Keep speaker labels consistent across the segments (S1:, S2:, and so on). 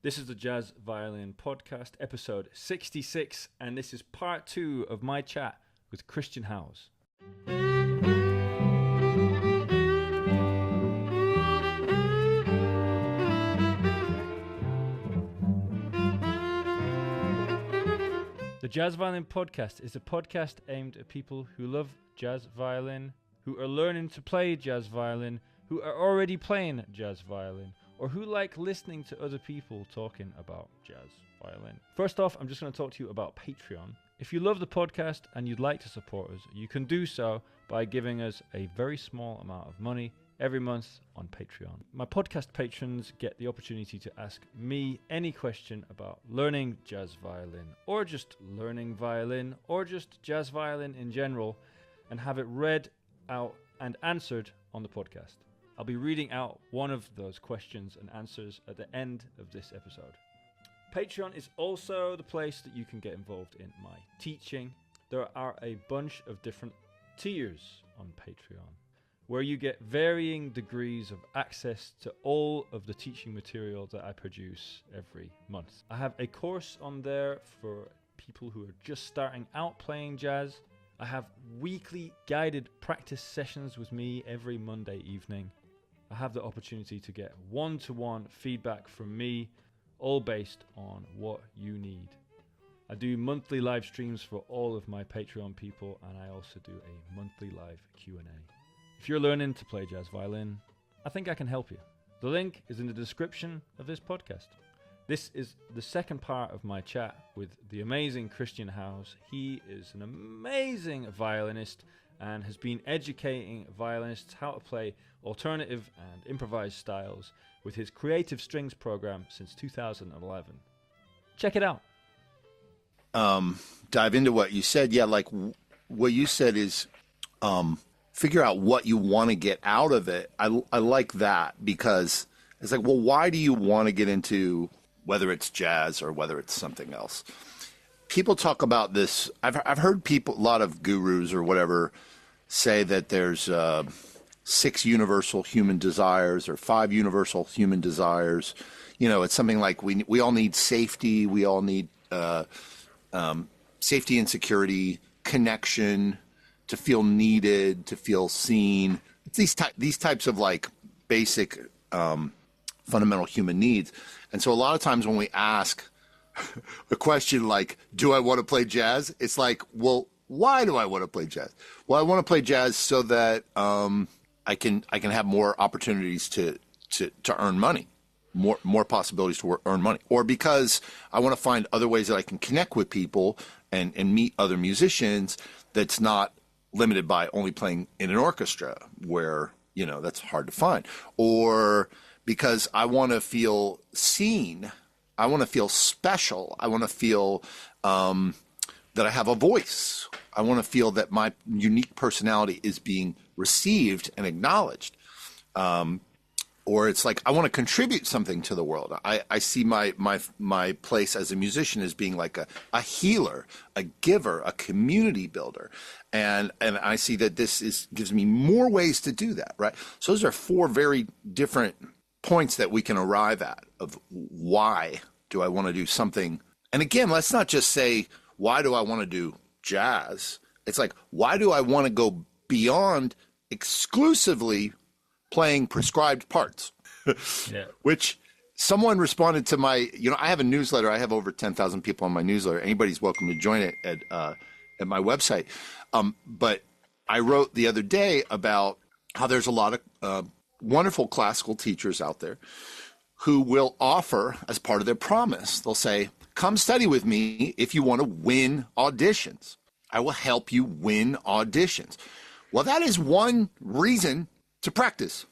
S1: This is the Jazz Violin Podcast, episode 66, and this is part 2 of my chat with Christian Howes. The Jazz Violin Podcast is a podcast aimed at people who love jazz violin, who are learning to play jazz violin, who are already playing jazz violin, or who like listening to other people talking about jazz violin. First off, I'm just going to talk to you about Patreon. If you love the podcast and you'd like to support us, you can do so by giving us a very small amount of money every month on Patreon. My podcast patrons get the opportunity to ask me any question about learning jazz violin, or just learning violin, or just jazz violin in general, and have it read out and answered on the podcast. I'll be reading out one of those questions and answers at the end of this episode. Patreon is also the place that you can get involved in my teaching. There are a bunch of different tiers on Patreon, where you get varying degrees of access to all of the teaching material that I produce every month. I have a course on there for people who are just starting out playing jazz. I have weekly guided practice sessions with me every Monday evening. I have the opportunity to get one-to-one feedback from me, all based on what you need. I do monthly live streams for all of my Patreon people, and I also do a monthly live Q&A. If you're learning to play jazz violin, I think I can help you. The link is in the description of this podcast. This is the second part of my chat with the amazing Christian Howes. He is an amazing violinist and has been educating violinists how to play alternative and improvised styles with his Creative Strings program since 2011. Check it out.
S2: Dive into what you said. Yeah, like what you said is figure out what you want to get out of it. I like that, because it's like, well, why do you want to get into whether it's jazz or whether it's something else? People talk about this. I've heard people, a lot of gurus or whatever, say that there's 6 universal human desires or 5 universal human desires. You know, it's something like we all need safety. We all need safety and security, connection, to feel needed, to feel seen. It's these types of like basic fundamental human needs. And so a lot of times when we ask a question like, do I want to play jazz? It's like, well, why do I want to play jazz? Well, I want to play jazz so that I can have more opportunities to earn money, more possibilities to earn money, or because I want to find other ways that I can connect with people and meet other musicians that's not limited by only playing in an orchestra, where, you know, that's hard to find, or because I want to feel seen. I want to feel special. I want to feel that I have a voice. I want to feel that my unique personality is being received and acknowledged. Or it's like, I want to contribute something to the world. I see my place as a musician as being like a healer, a giver, a community builder. And I see that this gives me more ways to do that, right? So those are 4 very different points that we can arrive at of why do I want to do something. And again, let's not just say, why do I want to do jazz? It's like, why do I want to go beyond exclusively playing prescribed parts?
S1: Yeah. Which
S2: someone responded to my, I have a newsletter. I have over 10,000 people on my newsletter. Anybody's welcome to join it at my website. But I wrote the other day about how there's a lot of wonderful classical teachers out there who will offer as part of their promise. They'll say, come study with me if you want to win auditions. I will help you win auditions. Well, that is one reason to practice,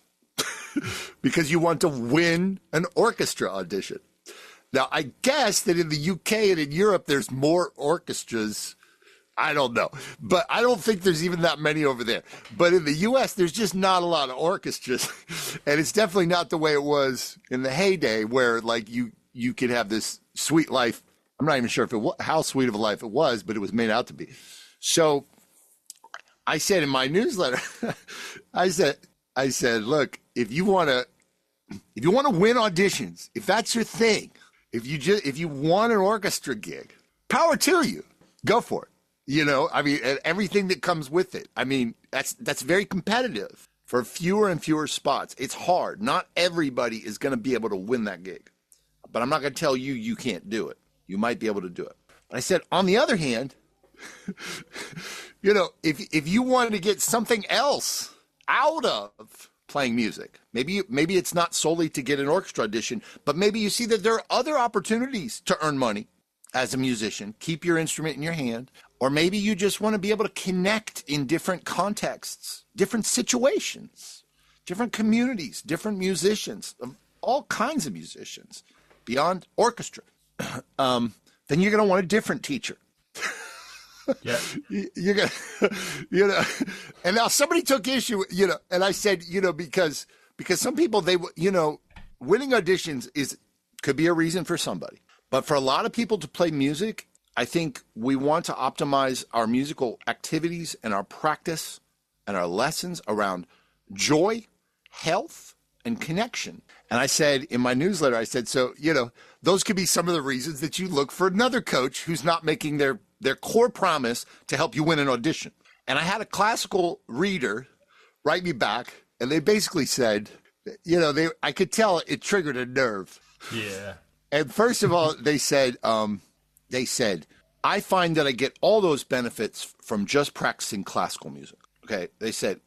S2: because you want to win an orchestra audition. Now, I guess that in the UK and in Europe, there's more orchestras. I don't know, but I don't think there's even that many over there. But in the US, there's just not a lot of orchestras. And it's definitely not the way it was in the heyday, where like you could have this sweet life. I'm not even sure if how sweet of a life it was, but it was made out to be. So I said in my newsletter, I said, look, if you want to win auditions, if that's your thing, if you want an orchestra gig, power to you. Go for it. I mean, and everything that comes with it. I mean, that's very competitive for fewer and fewer spots. It's hard. Not everybody is going to be able to win that gig. But I'm not going to tell you you can't do it. You might be able to do it. But I said, on the other hand, if you wanted to get something else out of playing music, maybe it's not solely to get an orchestra audition, but maybe you see that there are other opportunities to earn money as a musician, keep your instrument in your hand, or maybe you just want to be able to connect in different contexts, different situations, different communities, different musicians, all kinds of musicians beyond orchestra. Then you're going to want a different teacher.
S1: Yeah.
S2: You're going and now somebody took issue, and I said, because some people, winning auditions could be a reason for somebody. But for a lot of people to play music, I think we want to optimize our musical activities and our practice and our lessons around joy, health, and connection. And I said in my newsletter, so, those could be some of the reasons that you look for another coach who's not making their core promise to help you win an audition. And I had a classical reader write me back, and they basically said, I could tell it triggered a nerve.
S1: Yeah. And
S2: first of all, they said, I find that I get all those benefits from just practicing classical music. Okay. They said,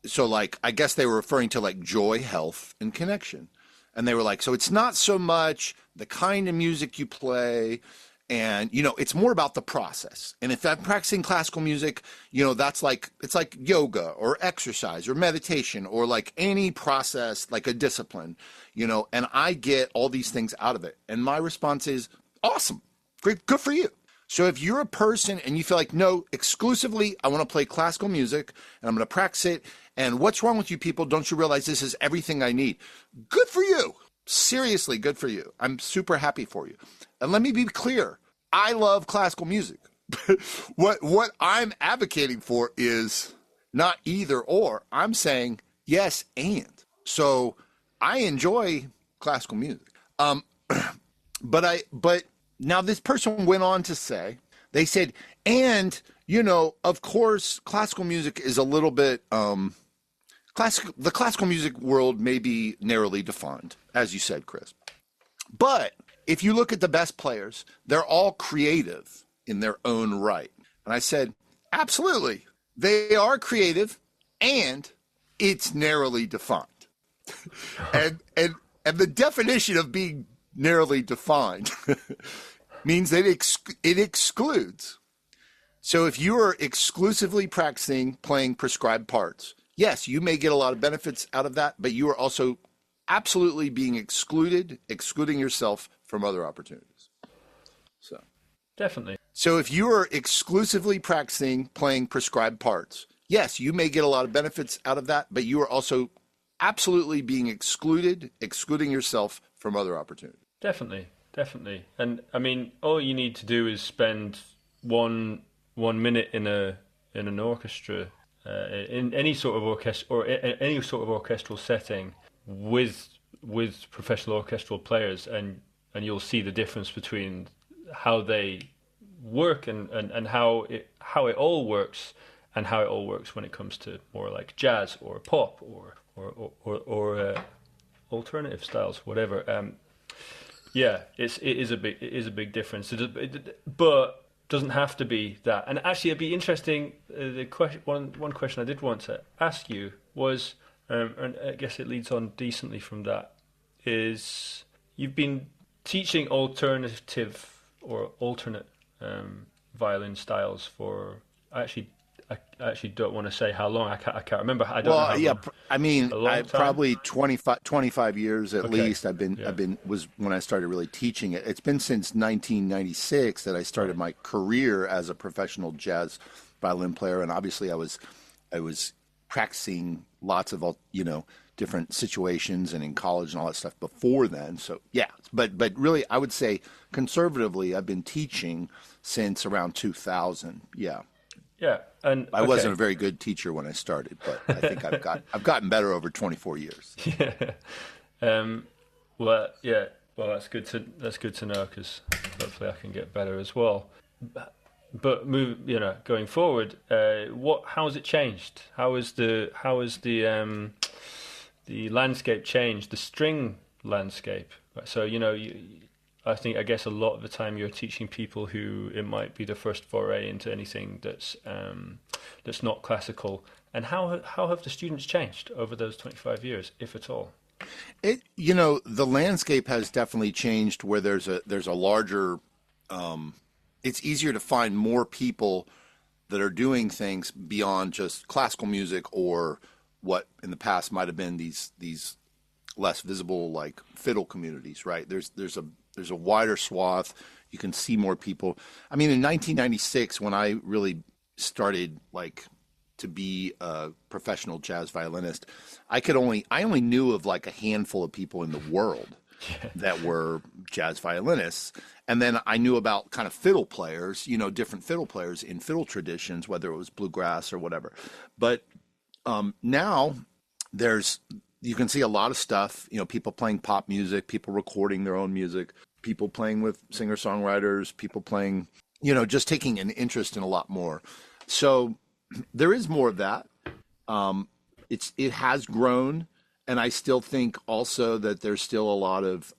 S2: so like, I guess they were referring to like joy, health, and connection. And they were like, so it's not so much the kind of music you play, and, it's more about the process. And if I'm practicing classical music, it's like yoga or exercise or meditation or like any process, like a discipline, and I get all these things out of it. And my response is awesome. Great. Good for you. So if you're a person and you feel like, no, exclusively, I want to play classical music and I'm going to practice it. And what's wrong with you people? Don't you realize this is everything I need? Good for you. Seriously, good for you. I'm super happy for you. And let me be clear. I love classical music. What I'm advocating for is not either or. I'm saying yes and. So I enjoy classical music. But now this person went on to say, they said, and, of course, classical music is a little bit, the classical music world may be narrowly defined, as you said, Chris. But if you look at the best players, they're all creative in their own right. And I said, absolutely. They are creative and it's narrowly defined. and the definition of being narrowly defined means that it excludes. So if you are exclusively practicing playing prescribed parts, yes, you may get a lot of benefits out of that, but you are also absolutely being excluding yourself from other opportunities. So
S1: definitely.
S2: So if you are exclusively practicing playing prescribed parts, yes, you may get a lot of benefits out of that, but you are also absolutely being excluding yourself from other opportunities.
S1: Definitely. And I mean, all you need to do is spend one minute in an orchestra, in any sort of orchestra or any sort of orchestral setting with professional orchestral players, and you'll see the difference between how they work and how it all works, and how it all works when it comes to more like jazz or pop or alternative styles, whatever. Yeah, it is a big difference. But doesn't have to be that. And actually, it'd be interesting. One question I did want to ask you was, and I guess it leads on decently from that, is you've been teaching alternative or alternate violin styles for I actually don't want to say how long. I can't remember. I don't know how long.
S2: I mean, probably 25 years at least. Was when I started really teaching it. It's been since 1996 that I started my career as a professional jazz violin player, and obviously I was practicing lots of different situations and in college and all that stuff before then. So yeah, but really I would say conservatively I've been teaching since around 2000. Yeah.
S1: Yeah, and
S2: I wasn't a very good teacher when I started, but I think I've gotten better over 24 years.
S1: Yeah. Well, yeah. Well, that's good to know, because hopefully I can get better as well. But going forward, how has it changed? How is the landscape changed? The string landscape. So I guess a lot of the time you're teaching people who it might be their first foray into anything that's not classical. And how have the students changed over those 25 years, if at all?
S2: The landscape has definitely changed where there's a larger, it's easier to find more people that are doing things beyond just classical music or what in the past might have been these less visible like fiddle communities, right? There's a wider swath. You can see more people. I mean, in 1996, when I really started like to be a professional jazz violinist, I only knew of like a handful of people in the world that were jazz violinists. And then I knew about kind of fiddle players, different fiddle players in fiddle traditions, whether it was bluegrass or whatever. But now you can see a lot of stuff, people playing pop music, people recording their own music, people playing with singer-songwriters, people playing, just taking an interest in a lot more. So there is more of that. It has grown, and I still think also that there's still a lot of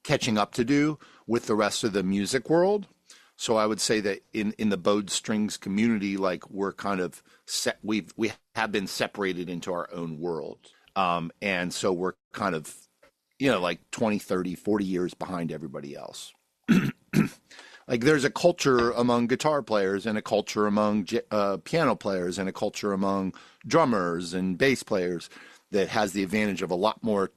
S2: catching up to do with the rest of the music world. So I would say that in the bowed strings community, like we're kind of we have been separated into our own world. And so we're kind of, like 20, 30, 40 years behind everybody else. Like there's a culture among guitar players and a culture among piano players and a culture among drummers and bass players that has the advantage of a lot more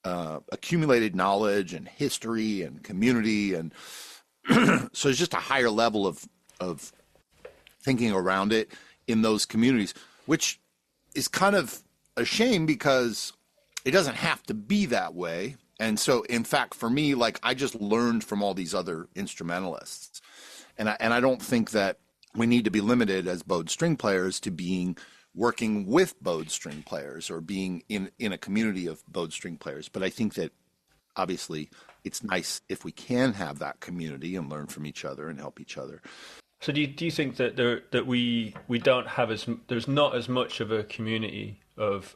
S2: accumulated knowledge and history and community. And so it's just a higher level of thinking around it in those communities, which is kind of a shame because it doesn't have to be that way. And so, in fact, for me, like I just learned from all these other instrumentalists, and I don't think that we need to be limited as bowed string players to working with bowed string players or being in a community of bowed string players. But I think that obviously it's nice if we can have that community and learn from each other and help each other.
S1: So do you think that we don't have there's not as much of a community of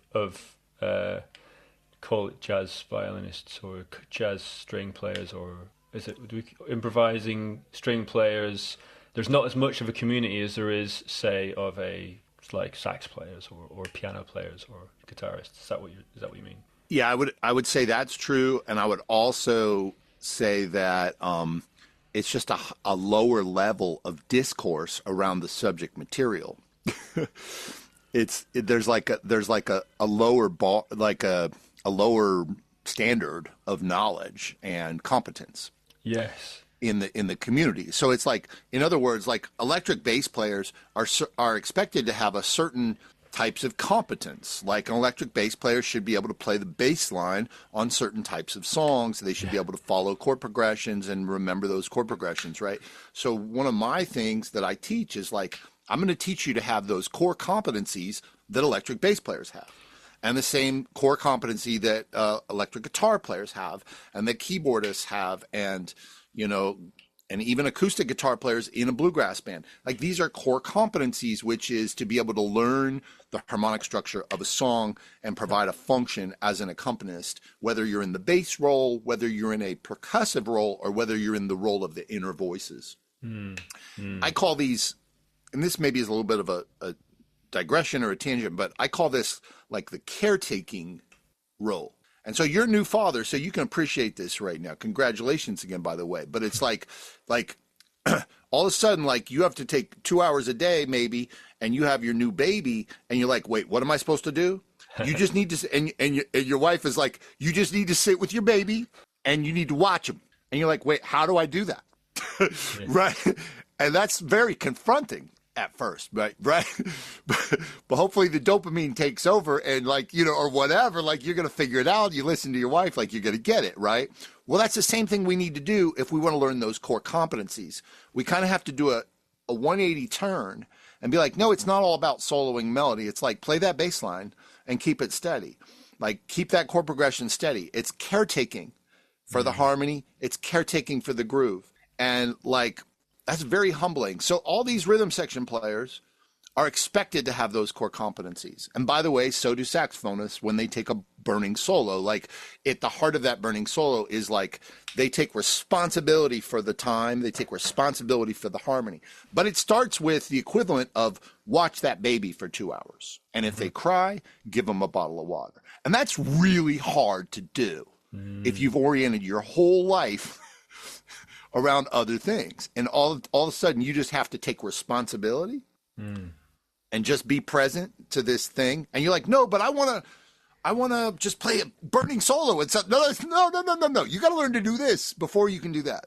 S1: call it jazz violinists or jazz string players, or is it improvising string players? There's not as much of a community as there is, say, of like sax players or piano players or guitarists. Is that what you mean?
S2: Yeah, I would say that's true, and I would also say that it's just a lower level of discourse around the subject material. There's like a lower bar, like a lower standard of knowledge and competence.
S1: Yes.
S2: In the community. So it's like, in other words, like electric bass players are expected to have a certain types of competence. Like an electric bass player should be able to play the bass line on certain types of songs. They should be able to follow chord progressions and remember those chord progressions, right? So one of my things that I teach is like, I'm going to teach you to have those core competencies that electric bass players have, and the same core competency that electric guitar players have, and that keyboardists have, and and even acoustic guitar players in a bluegrass band. Like these are core competencies, which is to be able to learn the harmonic structure of a song and provide a function as an accompanist, whether you're in the bass role, whether you're in a percussive role, or whether you're in the role of the inner voices. I call these, and this maybe is a little bit of a digression or a tangent, but I call this like the caretaking role. And so you're a new father, so you can appreciate this right now. Congratulations again, by the way. But it's like all of a sudden, like you have to take 2 hours a day maybe, and you have your new baby, and you're like, wait, what am I supposed to do? You just need to, and your wife is like, you just need to sit with your baby, and you need to watch him. And you're like, wait, how do I do that? Right? And that's very confronting at first, right? But hopefully the dopamine takes over and or whatever, like you're going to figure it out. You listen to your wife, like you're going to get it, right? Well, that's the same thing we need to do if we want to learn those core competencies. We kind of have to do a 180 turn and be like, no, it's not all about soloing melody. It's like play that bass line and keep it steady. Like keep that chord progression steady. It's caretaking for the harmony. It's caretaking for the groove. And like, that's very humbling. So all these rhythm section players are expected to have those core competencies. And by the way, so do saxophonists when they take a burning solo. Like, at the heart of that burning solo is like, they take responsibility for the time, they take responsibility for the harmony. But it starts with the equivalent of watch that baby for 2 hours. And if they cry, give them a bottle of water. And that's really hard to do if you've oriented your whole life around other things. And all of a sudden, you just have to take responsibility and just be present to this thing. And you're like, no, but I want to just play a burning solo. It's no. You got to learn to do this before you can do that.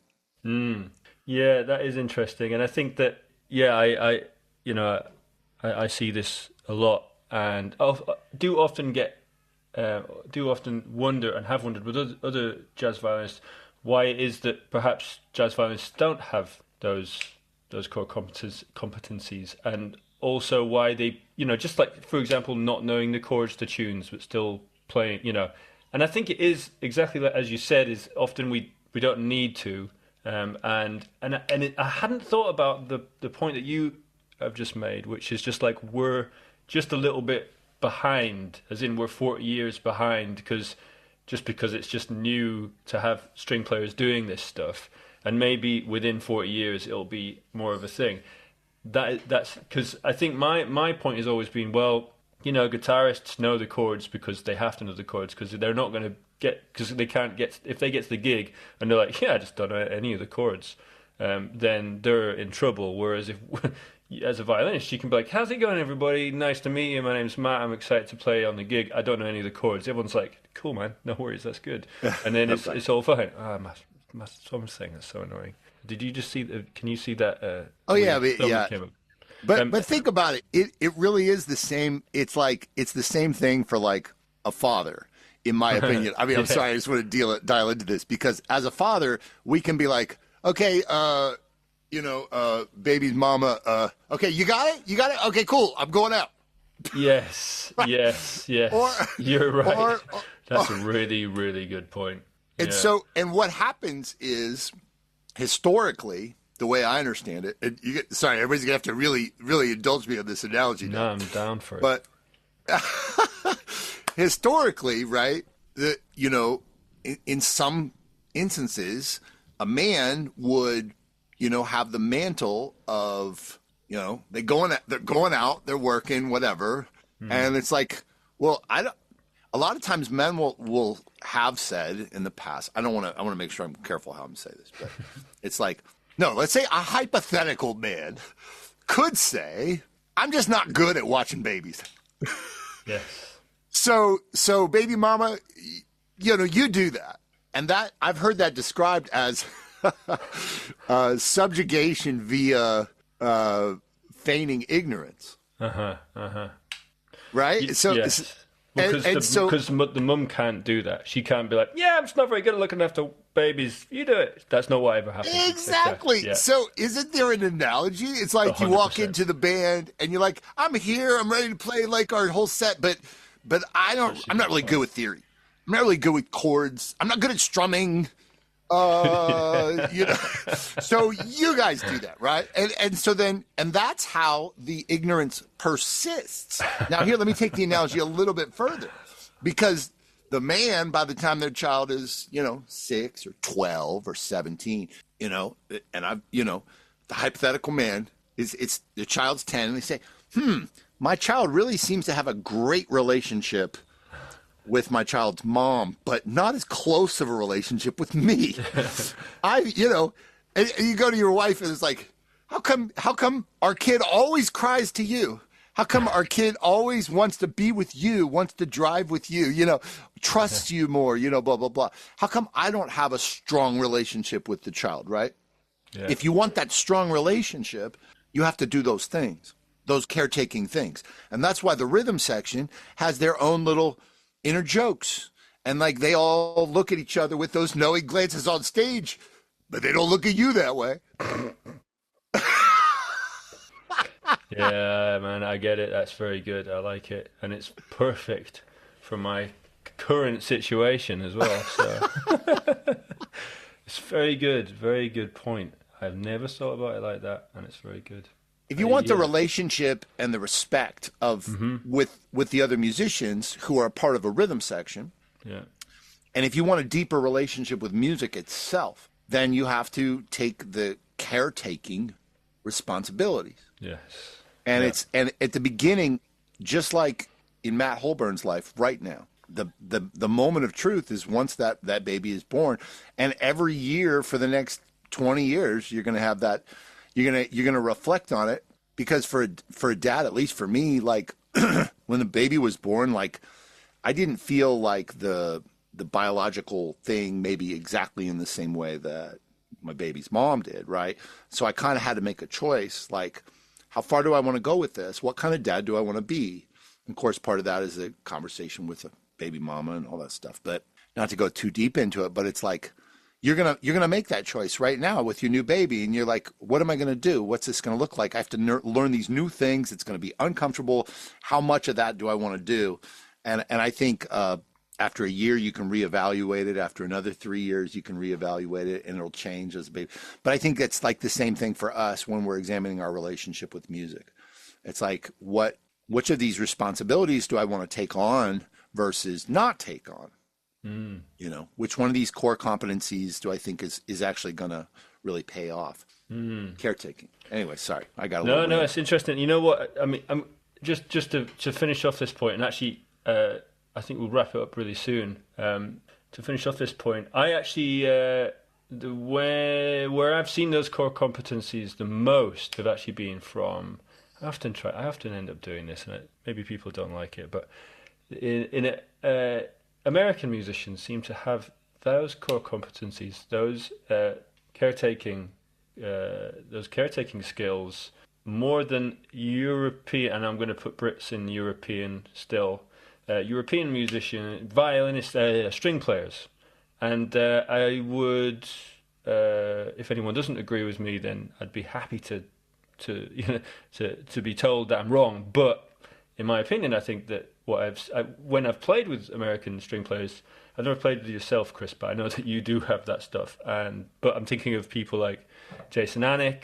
S1: Yeah, that is interesting. And I think that, I see this a lot, and do often wonder, and have wondered with other jazz violinists, why it is that perhaps jazz violinists don't have those core competencies, and also why they, just like, for example, not knowing the chords to tunes but still playing, And I think it is exactly like, as you said, is often we don't need to, I hadn't thought about the point that you have just made, which is just like, we're just a little bit behind, as in we're 40 years behind, because it's just new to have string players doing this stuff, and maybe within 40 years it'll be more of a thing. That's because I think my point has always been, well, guitarists know the chords because they have to know the chords, because they're not going to because they can't get, if they get to the gig and they're like, yeah, I just don't know any of the chords, then they're in trouble. Whereas if as a violinist, you can be like, how's it going, everybody? Nice to meet you. My name's Matt. I'm excited to play on the gig. I don't know any of the chords. Everyone's like, cool, man. No worries. That's good. And then it's all fine. My song saying that's so annoying. Did you just see can you see that?
S2: But think about it. It really is the same. It's the same thing for like a father, in my opinion. I mean, I'm sorry. I just want to dial into this, because as a father, we can be like, okay, baby's mama, okay, you got it? Okay, cool. I'm going out.
S1: Yes, yes. You're right. That's a really, really good point.
S2: And and what happens is, historically, the way I understand it, and sorry, everybody's going to have to really, really indulge me on this analogy now.
S1: No, I'm down for it.
S2: But historically, right, in some instances, a man would, have the mantle of, they're going out, they're working, whatever. And it's like, well, a lot of times men will have said in the past, I want to make sure I'm careful how I'm saying this, but it's like, no, let's say a hypothetical man could say, I'm just not good at watching babies.
S1: Yes.
S2: So baby mama, you do that. And that, I've heard that described as subjugation via feigning ignorance. Right? So,
S1: yes. Because the mum can't do that. She can't be like, yeah, I'm just not very good at looking after babies. You do it. That's not what ever happens.
S2: Exactly. Yeah. So isn't there an analogy? It's like 100%. You walk into the band and you're like, I'm here. I'm ready to play like our whole set. But I'm not really good with theory. I'm not really good with chords. I'm not good at strumming. So you guys do that, right? And that's how the ignorance persists. Now here, let me take the analogy a little bit further, because the man, by the time their child is, 6 or 12 or 17, and the hypothetical man it's the child's 10, and they say, my child really seems to have a great relationship with my child's mom, but not as close of a relationship with me. And you go to your wife and it's like, how come our kid always cries to you? How come our kid always wants to be with you, wants to drive with you, trusts you more, blah, blah, blah. How come I don't have a strong relationship with the child, right? Yeah. If you want that strong relationship, you have to do those things, those caretaking things. And that's why the rhythm section has their own little inner jokes, and like they all look at each other with those knowing glances on stage, but they don't look at you that way.
S1: Yeah, man, I get it. That's very good. I like it, and it's perfect for my current situation as well. So it's very good point. I've never thought about it like that, and it's very good.
S2: If you want the relationship and the respect of with the other musicians who are a part of a rhythm section, and if you want a deeper relationship with music itself, then you have to take the caretaking responsibilities.
S1: Yes.
S2: And and at the beginning, just like in Matt Holburn's life right now, the moment of truth is once that baby is born, and every year for the next 20 years, you're going to have that. You're gonna reflect on it, because for a dad, at least for me, like when the baby was born, like I didn't feel like the biological thing maybe exactly in the same way that my baby's mom did, right? So I kind of had to make a choice, like how far do I want to go with this? What kind of dad do I want to be? And of course, part of that is a conversation with a baby mama and all that stuff. But not to go too deep into it, but it's like you're gonna make that choice right now with your new baby, and you're like, what am I gonna do? What's this gonna look like? I have to learn these new things. It's gonna be uncomfortable. How much of that do I want to do? And I think after a year you can reevaluate it. After another 3 years you can reevaluate it, and it'll change as a baby. But I think that's like the same thing for us when we're examining our relationship with music. It's like which of these responsibilities do I want to take on versus not take on? You know, which one of these core competencies do I think is actually going to really pay off? Caretaking. Anyway, sorry, I got a little.
S1: No, it's interesting. You know what? I mean, I'm just to finish off this point, and actually, I think we'll wrap it up really soon. To finish off this point, I actually where I've seen those core competencies the most have actually been from. I often end up doing this, and maybe people don't like it, but American musicians seem to have those core competencies, those caretaking skills more than European, and I'm going to put Brits in European still. European musician, violinists, string players, and I would, if anyone doesn't agree with me, then I'd be happy to be told that I'm wrong. But in my opinion, I think that when I've played with American string players, I've never played with yourself, Chris, but I know that you do have that stuff. But I'm thinking of people like Jason Anick,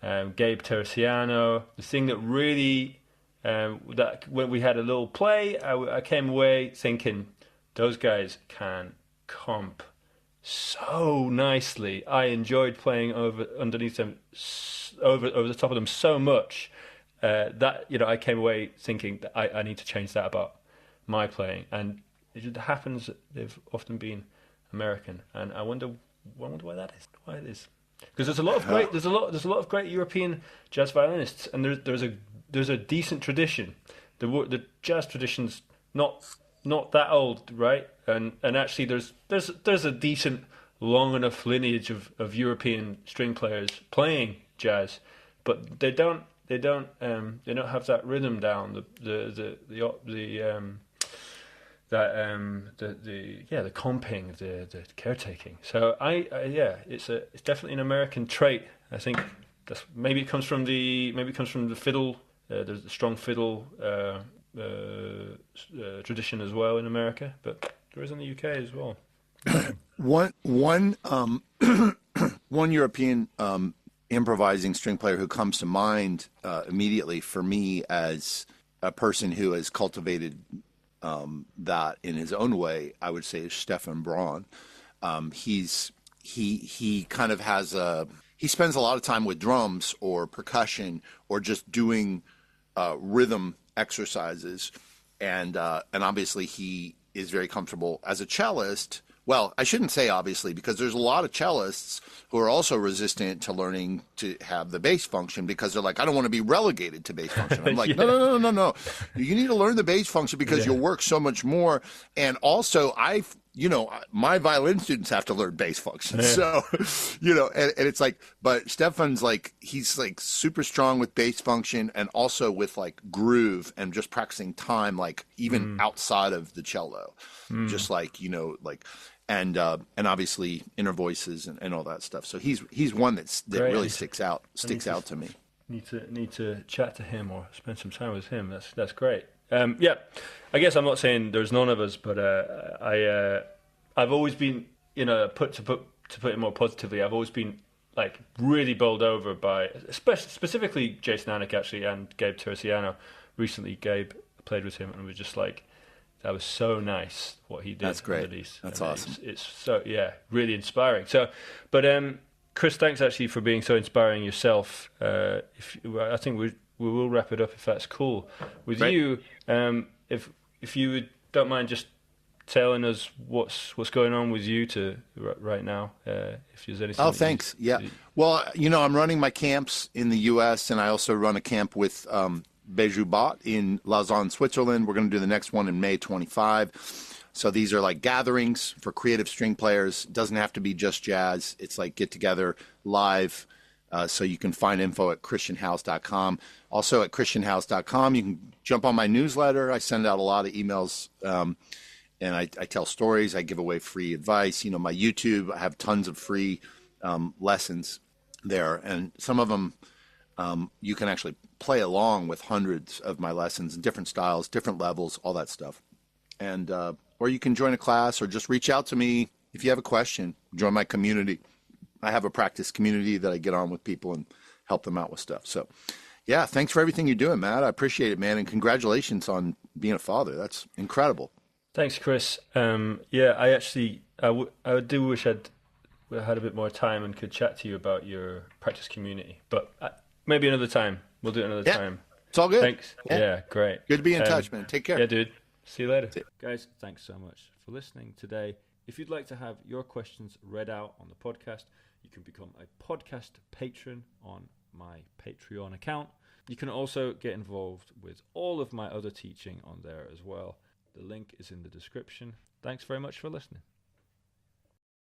S1: Gabe Teresiano. The thing that really, that when we had a little play, I came away thinking those guys can comp so nicely. I enjoyed playing underneath them, over the top of them so much. That I came away thinking that I need to change that about my playing, and it happens that they've often been American, and I wonder why that is. Why it is, because there's a lot of great European jazz violinists, and there's a decent tradition. The jazz tradition's not that old, right? And actually there's a decent long enough lineage of European string players playing jazz, but they don't have that rhythm down, the comping, the caretaking. So it's definitely an American trait. I think maybe it comes from the fiddle. There's a strong fiddle tradition as well in America, but there is in the UK as well.
S2: One European improvising string player who comes to mind immediately for me as a person who has cultivated that in his own way, I would say, is Stefan Braun. He kind of has he spends a lot of time with drums or percussion or just doing rhythm exercises, and obviously he is very comfortable as a cellist. Well, I shouldn't say obviously, because there's a lot of cellists who are also resistant to learning to have the bass function, because they're like, I don't want to be relegated to bass function. I'm like, no. You need to learn the bass function because you'll work so much more. And also, my violin students have to learn bass function. So, and it's like, but Stefan's like, he's like super strong with bass function and also with like groove and just practicing time, like even outside of the cello, just like, and obviously inner voices and all that stuff. So he's one that really sticks out to me.
S1: Need to chat to him or spend some time with him. That's great. Yeah, I guess I'm not saying there's none of us, but I've always been, to put it more positively, I've always been like really bowled over by, specifically Jason Anick actually and Gabe Terciano. Recently, Gabe played with him and was just like, that was so nice what he did.
S2: That's great.
S1: Under these.
S2: That's awesome.
S1: It's so, really inspiring. So, but Chris, thanks actually for being so inspiring yourself. I think we will wrap it up if that's cool with you. If you don't mind just telling us what's going on with you right now, if there's anything.
S2: Oh, thanks. Well, I'm running my camps in the U.S. and I also run a camp with Beju Bot in Lausanne, Switzerland. We're going to do the next one in May 25. So these are like gatherings for creative string players. It doesn't have to be just jazz. It's like get together live. So you can find info at christianhouse.com. Also at christianhouse.com, you can jump on my newsletter. I send out a lot of emails, and I tell stories. I give away free advice. My YouTube, I have tons of free lessons there, and some of them you can actually play along with hundreds of my lessons in different styles, different levels, all that stuff. And or you can join a class or just reach out to me if you have a question. Join my community. I have a practice community that I get on with people and help them out with stuff. So, yeah, thanks for everything you're doing, Matt. I appreciate it, man, and congratulations on being a father. That's incredible.
S1: Thanks, Chris. I do wish I'd had a bit more time and could chat to you about your practice community, but maybe another time. We'll do it another time.
S2: It's all good.
S1: Thanks. Yeah, great.
S2: Good to be in touch, man. Take care.
S1: Yeah, dude. See you later. Guys, thanks so much for listening today. If you'd like to have your questions read out on the podcast, you can become a podcast patron on my Patreon account. You can also get involved with all of my other teaching on there as well. The link is in the description. Thanks very much for listening.